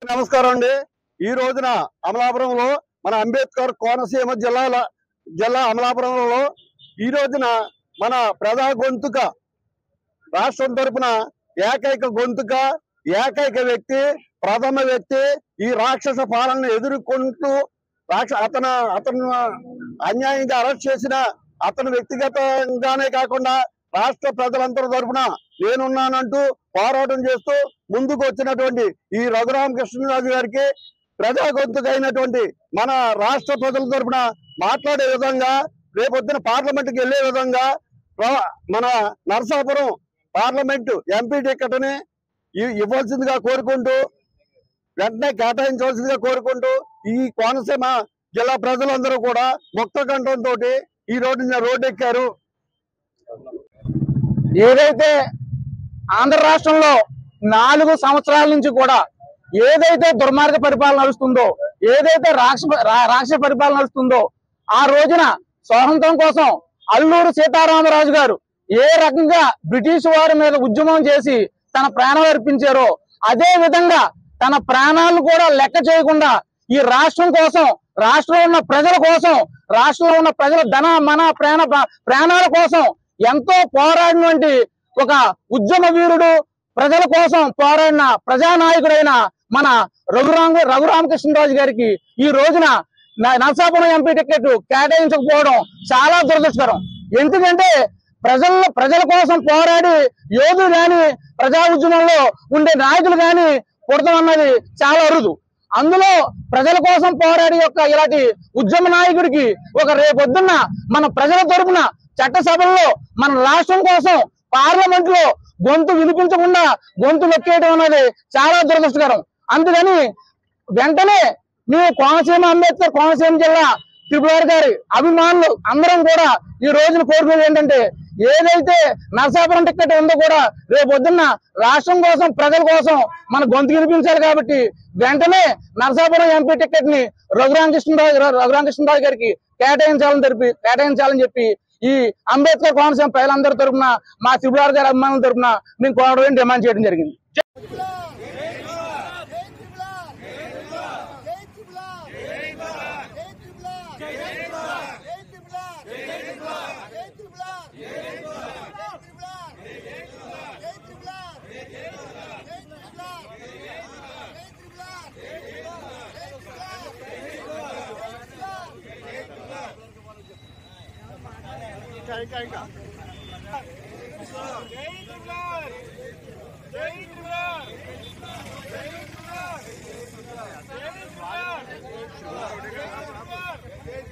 నమస్కారం అండి। ఈ రోజున అమలాపురంలో మన అంబేద్కర్ కోనసీమ జిల్లా అమలాపురంలో ఈ రోజున మన ప్రజా గొంతుక రాష్ట్రం తరపున ఏకైక గొంతుక ఏకైక వ్యక్తి ప్రథమ వ్యక్తి ఈ రాక్షస పాలనను ఎదుర్కొంటూ అతను అన్యాయంగా అరెస్ట్ చేసిన అతను వ్యక్తిగతంగానే కాకుండా రాష్ట్ర ప్రజలందరి తరపున నేనున్నానంటూ పోరాటం చేస్తూ ముందుకు వచ్చినటువంటి ఈ రఘురామకృష్ణరాజు గారికి ప్రజా గొంతుకైనటువంటి మన రాష్ట్ర ప్రజల తరపున మాట్లాడే విధంగా రేపొద్దున పార్లమెంట్కి వెళ్లే విధంగా మన నరసాపురం పార్లమెంటు ఎంపీ టికెట్ని ఇవ్వాల్సిందిగా కోరుకుంటూ వెంటనే కేటాయించవలసిందిగా కోరుకుంటూ ఈ కోనసీమ జిల్లా ప్రజలందరూ కూడా ముక్త కంఠంతో ఈ రోడ్డు ఎక్కారు। ఏదైతే ఆంధ్ర రాష్ట్రంలో 4 సంవత్సరాల నుంచి కూడా ఏదైతే దుర్మార్గ పరిపాలన నడుస్తుందో, ఏదైతే రాక్షస పరిపాలన నడుస్తుందో, ఆ రోజున స్వాతంత్రం కోసం అల్లూరు సీతారామరాజు గారు ఏ రకంగా బ్రిటిష్ వారి మీద ఉద్యమం చేసి తన ప్రాణాలు అర్పించారో అదే విధంగా తన ప్రాణాలను కూడా లెక్క చేయకుండా ఈ రాష్ట్రం కోసం, రాష్ట్రంలో ఉన్న ప్రజల కోసం, రాష్ట్రంలో ఉన్న ప్రజల మన ప్రాణాల కోసం ఎంతో పోరాడినటువంటి ఒక ఉద్యమ వీరుడు, ప్రజల కోసం పోరాడిన ప్రజానాయకుడైన మన రఘురామకృష్ణరాజు గారికి ఈ రోజున నరసాపురం ఎంపీ టికెట్ కేటాయించకపోవడం చాలా దురదృష్టకరం। ఎందుకంటే ప్రజల కోసం పోరాడి యోధులు గాని, ప్రజా ఉద్యమంలో ఉండే నాయకులు గాని పుడతాం అన్నది చాలా అరుదు। అందులో ప్రజల కోసం పోరాడి ఇలాంటి ఉద్యమ నాయకుడికి రేపొద్దున్న మన ప్రజల తరపున చట్టసభల్లో మన రాష్ట్రం కోసం పార్లమెంట్ లో గొంతు వినిపించకుండా గొంతు నొక్కేయడం అనేది చాలా దురదృష్టకరం। అందుకని వెంటనే మేము అంబేద్కర్ కోనసీమ జిల్లా త్రిపుర గారి అభిమానులు అందరం కూడా ఈ రోజున కోరుకునేది ఏంటంటే, ఏదైతే నరసాపురం టికెట్ ఉందో కూడా రేపొద్దున్న రాష్ట్రం కోసం, ప్రజల కోసం మన గొంతు వినిపించాలి కాబట్టి వెంటనే నరసాపురం ఎంపీ టికెట్ ని రఘురామకృష్ణరాజు గారికి కేటాయించాలని చెప్పి ఈ అంబేద్కర్ కోనసీమ ప్రజలందరి తరపున, మా త్రిపుర గారి అభిమానుల తరపున మేము కోరడం డిమాండ్ చేయడం జరిగింది। జై త్రిపుర